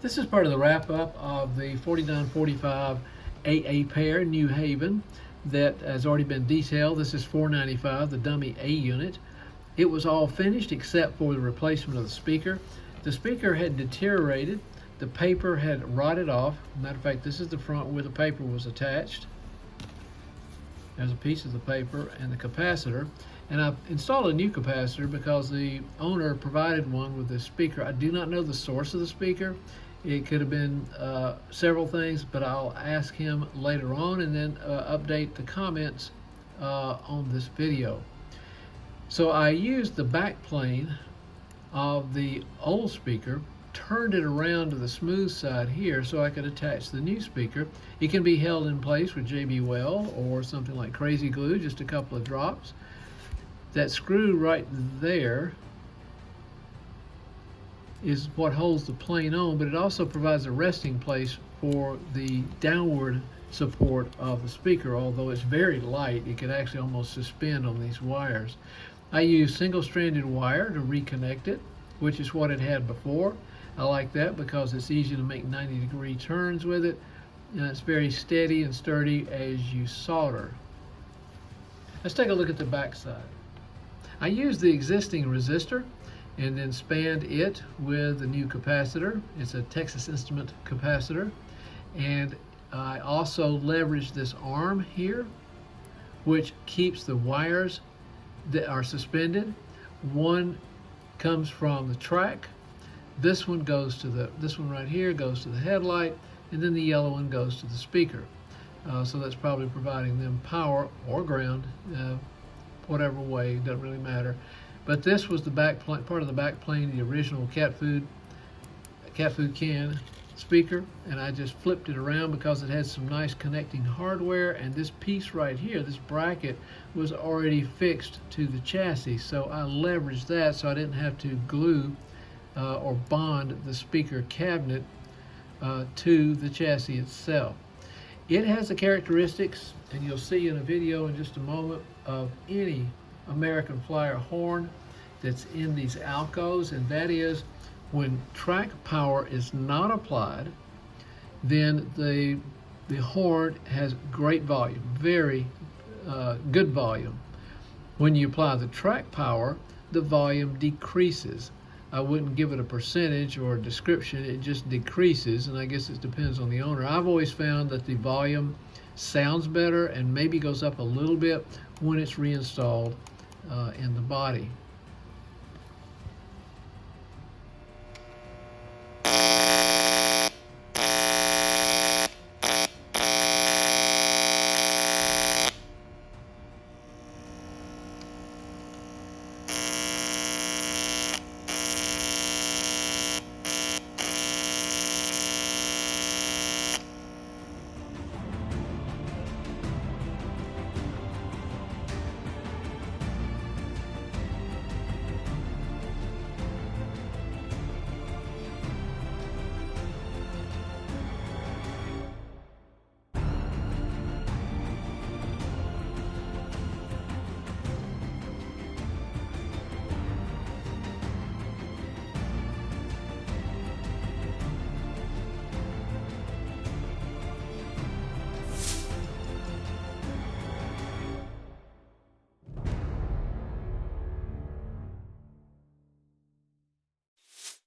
This is part of the wrap-up of the 4945 AA pair New Haven that has already been detailed. This is $495, the dummy A unit. It was all finished except for the replacement of the speaker. The speaker had deteriorated. The paper had rotted off. Matter of fact, this is the front where the paper was attached. There's a piece of the paper and the capacitor. And I've installed a new capacitor because the owner provided one with this speaker. I do not know the source of the speaker. It could have been several things, but I'll ask him later on and then update the comments on this video. So I used the back plane of the old speaker, turned it around to the smooth side here so I could attach the new speaker. It can be held in place with JB Weld or something like Crazy Glue, just a couple of drops. That screw right there is what holds the plane on, but it also provides a resting place for the downward support of the speaker. Although it's very light, it could actually almost suspend on these wires. I use single-stranded wire to reconnect it, which is what it had before. I like that because it's easy to make 90-degree turns with it, and it's very steady and sturdy as you solder. Let's take a look at the back side. I used the existing resistor and then spanned it with the new capacitor. It's a Texas Instrument capacitor. And I also leveraged this arm here, which keeps the wires that are suspended. One comes from the track. This one right here goes to the headlight, and then the yellow one goes to the speaker. So that's probably providing them power or ground, whatever way, doesn't really matter. But this was the back part of the back plane, the original cat food can speaker, and I just flipped it around because it had some nice connecting hardware, and this piece right here, this bracket, was already fixed to the chassis, so I leveraged that so I didn't have to glue or bond the speaker cabinet to the chassis itself. It has the characteristics, and you'll see in a video in just a moment, of any American Flyer horn that's in these Alcos, and that is when track power is not applied, then the horn has great volume, very good volume. When you apply the track power, the volume decreases. I wouldn't give it a percentage or a description, it just decreases, and I guess it depends on the owner. I've always found that the volume sounds better and maybe goes up a little bit when it's reinstalled in the body.